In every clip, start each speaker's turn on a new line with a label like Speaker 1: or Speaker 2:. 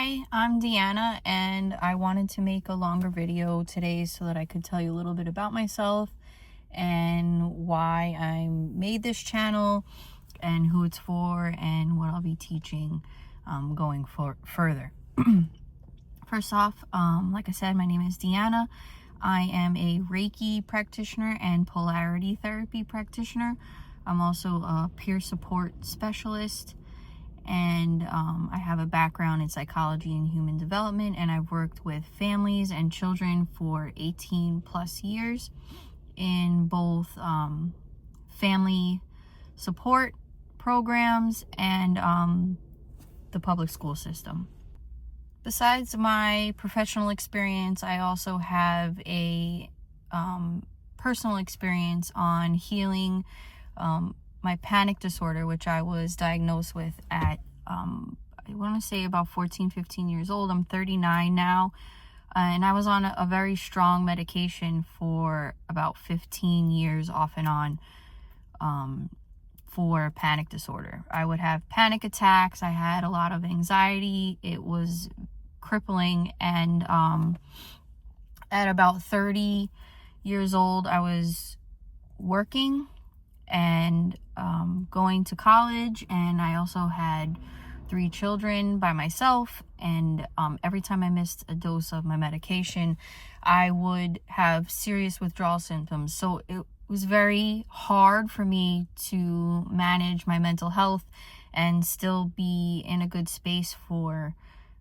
Speaker 1: Hi, I'm Deanna, and I wanted to make a longer video today so that I could tell you a little bit about myself and why I made this channel and who it's for and what I'll be teaching going further. First off, like I said, my name is Deanna. I am a Reiki practitioner and polarity therapy practitioner. I'm also a peer support specialist, and I have a background in psychology and human development, and I've worked with families and children for 18 plus years in both family support programs and the public school system. Besides my professional experience, I also have a personal experience on healing my panic disorder, which I was diagnosed with at, I want to say about 15 years old. I'm 39 now. And I was on a very strong medication for about 15 years off and on for panic disorder. I would have panic attacks. I had a lot of anxiety. It was crippling. And at about 30 years old, I was working and going to college, and I also had 3 children by myself, and every time I missed a dose of my medication, I would have serious withdrawal symptoms. So it was very hard for me to manage my mental health and still be in a good space for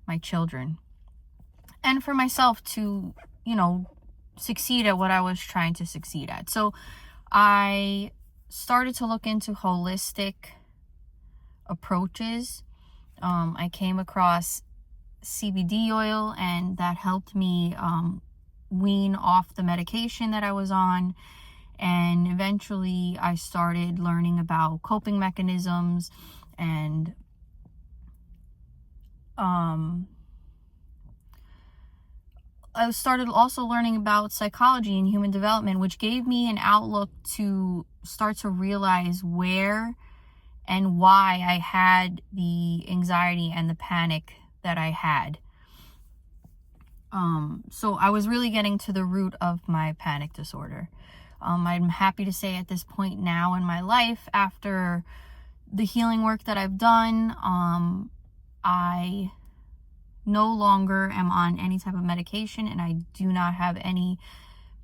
Speaker 1: my children and for myself to, succeed at what I was trying to succeed at. So I started to look into holistic approaches. I came across CBD oil, and that helped me wean off the medication that I was on. And eventually I started learning about coping mechanisms, and I started also learning about psychology and human development, which gave me an outlook to start to realize where and why I had the anxiety and the panic that I had. So I was really getting to the root of my panic disorder. I'm happy to say at this point now in my life, after the healing work that I've done, I no longer am on any type of medication, and I do not have any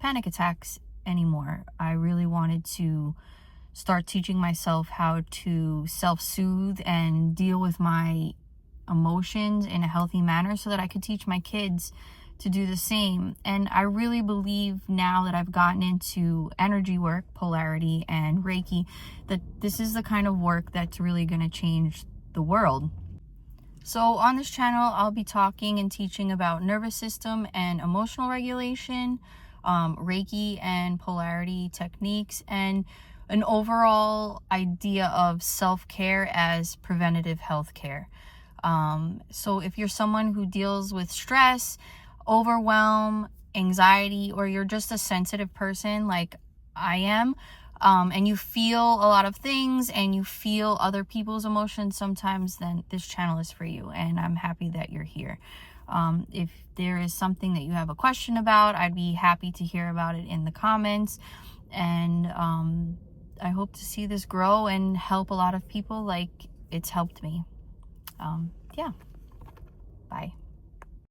Speaker 1: panic attacks anymore. I really wanted to start teaching myself how to self-soothe and deal with my emotions in a healthy manner so that I could teach my kids to do the same. And I really believe now that I've gotten into energy work, polarity, and Reiki, that this is the kind of work that's really going to change the world. So on this channel, I'll be talking and teaching about nervous system and emotional regulation, Reiki and polarity techniques, and an overall idea of self-care as preventative health care. So if you're someone who deals with stress, overwhelm, anxiety, or you're just a sensitive person like I am, and you feel a lot of things and you feel other people's emotions sometimes, then this channel is for you, and I'm happy that you're here. If there is something that you have a question about, I'd be happy to hear about it in the comments, and I hope to see this grow and help a lot of people like it's helped me. Yeah. Bye.